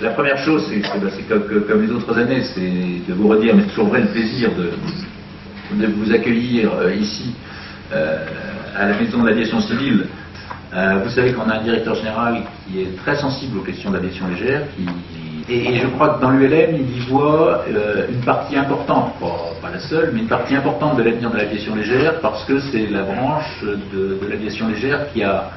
La première chose, c'est comme les autres années, c'est de vous redire, mais c'est toujours vrai, le plaisir de vous accueillir ici, à la Maison de l'Aviation Civile. Vous savez qu'on a un directeur général qui est très sensible aux questions d'aviation légère, et je crois que dans l'ULM, il y voit une partie importante, pas la seule, mais une partie importante de l'avenir de l'aviation légère, parce que c'est la branche de l'aviation légère qui a,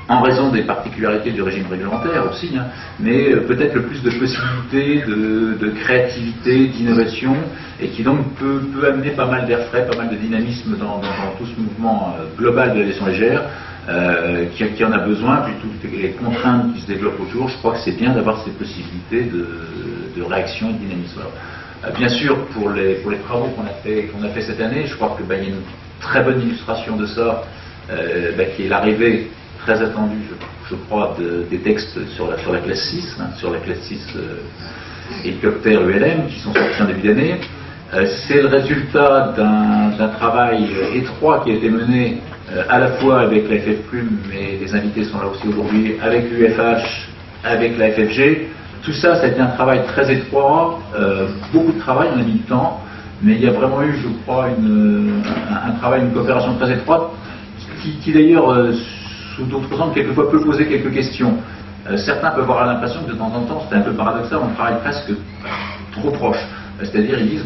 en raison des particularités du régime réglementaire aussi, hein, mais peut-être le plus de possibilités de créativité, d'innovation, et qui donc peut amener pas mal d'air frais, pas mal de dynamisme dans tout ce mouvement global de l'aviation légère, qui en a besoin, puis toutes les contraintes qui se développent autour. Je crois que c'est bien d'avoir ces possibilités de réaction et de dynamisme. Alors, bien sûr, pour les travaux qu'on a fait cette année, je crois qu'il y a une très bonne illustration de ça, qui est l'arrivée très attendue, je crois, des textes sur la classe 6, hein, sur la classe 6 hélicoptère ULM, qui sont sortis en début d'année. C'est le résultat d'un travail étroit qui a été mené à la fois avec la FF Plume, mais les invités sont là aussi aujourd'hui, avec l'UFH, avec la FFG. Tout ça, ça a été un travail très étroit, beaucoup de travail, on a mis du temps, mais il y a vraiment eu, je crois, un travail, une coopération très étroite, qui d'ailleurs, sous d'autres angles, quelquefois peut poser quelques questions. Certains peuvent avoir l'impression que de temps en temps, c'est un peu paradoxal, on travaille presque trop proche. C'est-à-dire, ils disent,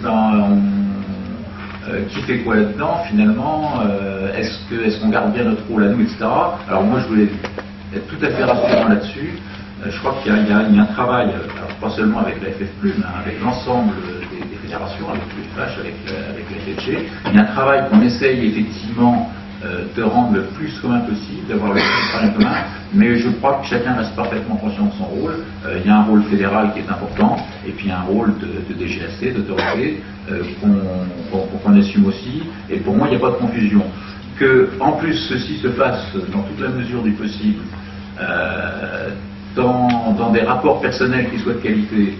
qui fait quoi là-dedans, finalement, est-ce qu'on garde bien notre rôle à nous, etc. Alors moi, je voulais être tout à fait rassurant là-dessus. Je crois qu'il y a un travail, alors pas seulement avec la FF Plume, hein, avec l'ensemble des fédérations, avec l'UFH, avec la FFG. Il y a un travail qu'on essaye effectivement de rendre le plus commun possible, d'avoir le plus travail commun, mais je crois que chacun reste parfaitement conscient de son rôle. Il y a un rôle fédéral qui est important, et puis un rôle de DGAC, d'autorité, qu'on assume aussi, et pour moi il n'y a pas de confusion. Que, en plus, ceci se fasse dans toute la mesure du possible, dans des rapports personnels qui soient de qualité,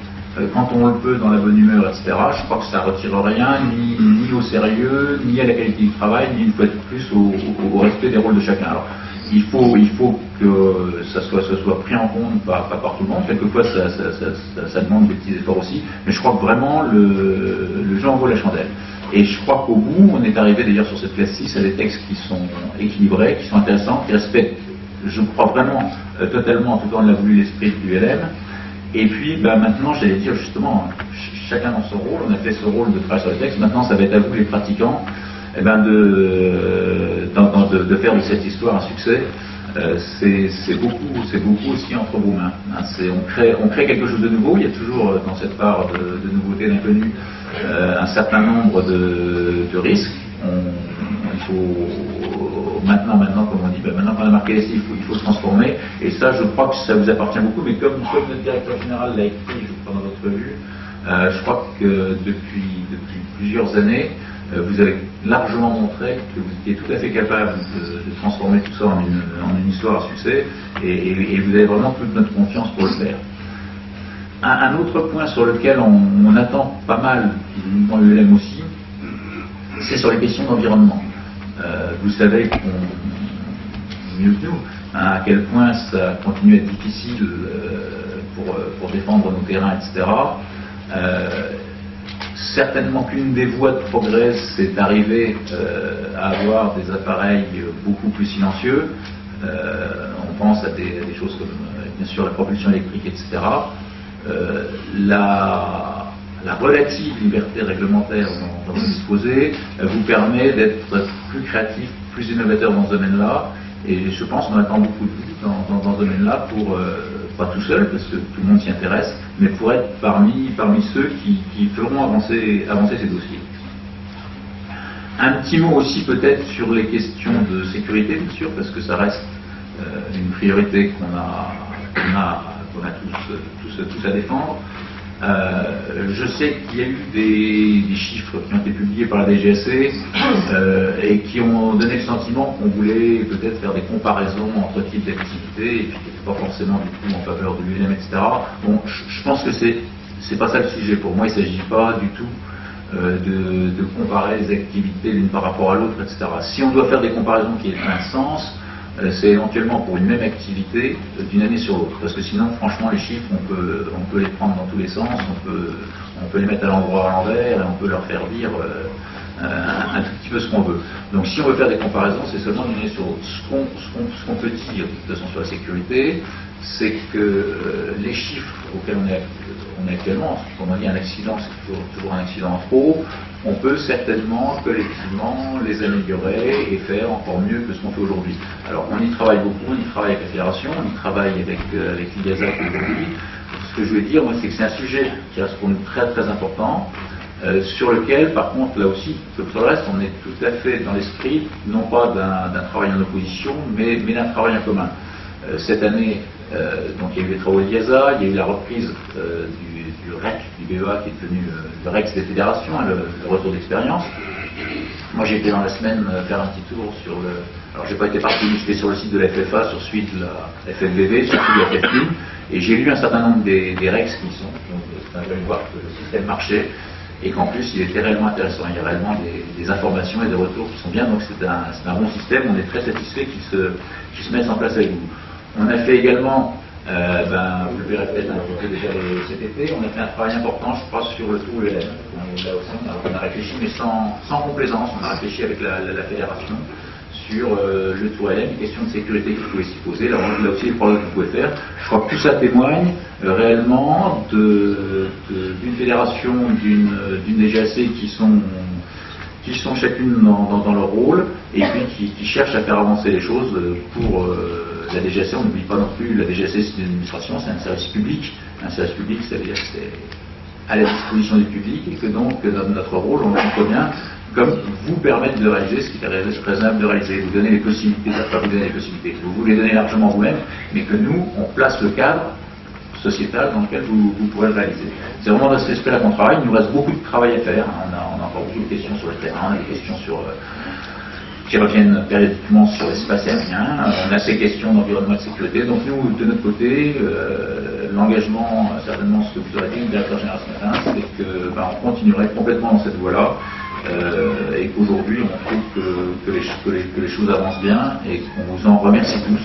quand on le peut, dans la bonne humeur, etc., je crois que ça ne retire rien, ni au sérieux, ni à la qualité du travail, ni une fois de plus au respect des rôles de chacun. Alors, il faut que ça soit pris en compte pas par tout le monde. Quelquefois, ça demande des petits efforts aussi, mais je crois que vraiment, le jeu en vaut la chandelle. Et je crois qu'au bout, on est arrivé d'ailleurs sur cette classe 6 à des textes qui sont équilibrés, qui sont intéressants, qui respectent, je crois vraiment, totalement, en tout cas on l'a voulu, l'esprit du LM. Et puis maintenant, j'allais dire justement, chacun dans son rôle, on a fait ce rôle de travail sur le texte, maintenant ça va être à vous les pratiquants, de faire de cette histoire un succès. C'est beaucoup aussi entre vos mains. Hein, on crée quelque chose de nouveau, il y a toujours dans cette part de nouveautés, d'inconnus, un certain nombre de risques. Il faut maintenant, comme on dit, maintenant qu'on a marqué les cibles, il faut se transformer, et ça, je crois que ça vous appartient beaucoup, mais comme notre directeur général l'a écrit, je crois, dans votre revue, je crois que depuis plusieurs années, vous avez largement montré que vous étiez tout à fait capable de transformer tout ça en une histoire à succès, et vous avez vraiment toute notre confiance pour le faire. Un autre point sur lequel on attend pas mal, dans l'ULM aussi, c'est sur les questions d'environnement. Vous savez mieux que nous, hein, à quel point ça continue à être difficile pour défendre nos terrains, etc. Certainement qu'une des voies de progrès, c'est d'arriver à avoir des appareils beaucoup plus silencieux. On pense à des choses comme, bien sûr, la propulsion électrique, etc. La relative liberté réglementaire dont vous disposez vous permet d'être plus créatif, plus innovateur dans ce domaine-là, et je pense qu'on attend beaucoup de vous dans ce domaine-là, pour, pas tout seul, parce que tout le monde s'y intéresse, mais pour être parmi ceux qui feront avancer ces dossiers. Un petit mot aussi peut-être sur les questions de sécurité, bien sûr, parce que ça reste une priorité qu'on a tous à défendre. Je sais qu'il y a eu des chiffres qui ont été publiés par la DGAC et qui ont donné le sentiment qu'on voulait peut-être faire des comparaisons entre types d'activités, et puis qui n'étaient pas forcément du tout en faveur de l'ULM, etc. Bon, je pense que c'est pas ça le sujet. Pour moi, il ne s'agit pas du tout de comparer les activités l'une par rapport à l'autre, etc. Si on doit faire des comparaisons qui aient un sens, c'est éventuellement pour une même activité d'une année sur l'autre. Parce que sinon, franchement, les chiffres, on peut les prendre dans tous les sens, on peut les mettre à l'endroit à l'envers, et on peut leur faire dire un tout petit peu ce qu'on veut. Donc si on veut faire des comparaisons, c'est seulement d'une année sur l'autre. Ce qu'on peut dire, de toute façon, sur la sécurité, c'est que les chiffres auxquels on est actuellement, comme on dit, un accident, c'est toujours un accident en trop, on peut certainement, collectivement, les améliorer et faire encore mieux que ce qu'on fait aujourd'hui. Alors, on y travaille beaucoup, on y travaille avec la Fédération, on y travaille avec l'IASAC aujourd'hui. Ce que je veux dire, moi, c'est que c'est un sujet qui reste pour nous très très important, sur lequel, par contre, là aussi, comme sur le reste, on est tout à fait dans l'esprit, non pas d'un travail en opposition, mais d'un travail en commun. Cette année, donc il y a eu les travaux de l'IASA, il y a eu la reprise du REC, du BEA, qui est devenu le REX des fédérations, hein, le retour d'expérience. Moi j'ai été dans la semaine faire un petit tour sur le... Alors j'ai pas été parti, j'étais sur le site de la FFA, sur celui de la FFBV, sur celui de la FFI, et j'ai lu un certain nombre des REX qui y sont, donc j'ai pu voir que le système marchait, et qu'en plus il était réellement intéressant. Il y a réellement des informations et des retours qui sont bien, donc c'est un bon système, on est très satisfait qu'il se mette en place avec vous. On a fait également, vous le verrez peut-être un peu déjà cet été, on a fait un travail important, je crois, sur le tour ULM. Là aussi, on a réfléchi, mais sans complaisance, on a réfléchi avec la fédération sur le tour ULM, une question de sécurité qui pouvait s'y poser. Là aussi, les progrès que vous pouvez faire. Je crois que tout ça témoigne réellement d'une fédération, d'une DGAC qui sont chacune dans leur rôle, et puis qui cherchent à faire avancer les choses pour la DGAC. On n'oublie pas non plus, la DGAC c'est une administration, c'est un service public. Un service public, ça veut dire que c'est à la disposition du public, et que donc dans notre rôle, on entend bien comme vous permettre de réaliser ce qui est raisonnable de réaliser, vous donner les possibilités, pas vous donner les possibilités, vous les donnez largement vous-même, mais que nous, on place le cadre sociétal dans lequel vous pourrez le réaliser. C'est vraiment dans cet esprit-là qu'on travaille. Il nous reste beaucoup de travail à faire. On a encore beaucoup de questions sur le terrain, des questions qui reviennent périodiquement sur l'espace aérien. On a ces questions d'environnement et de sécurité. Donc nous, de notre côté, l'engagement, certainement ce que vous aurez dit, le directeur général ce matin, c'est qu'on continuerait complètement dans cette voie-là, et qu'aujourd'hui on trouve que les choses avancent bien, et qu'on vous en remercie tous.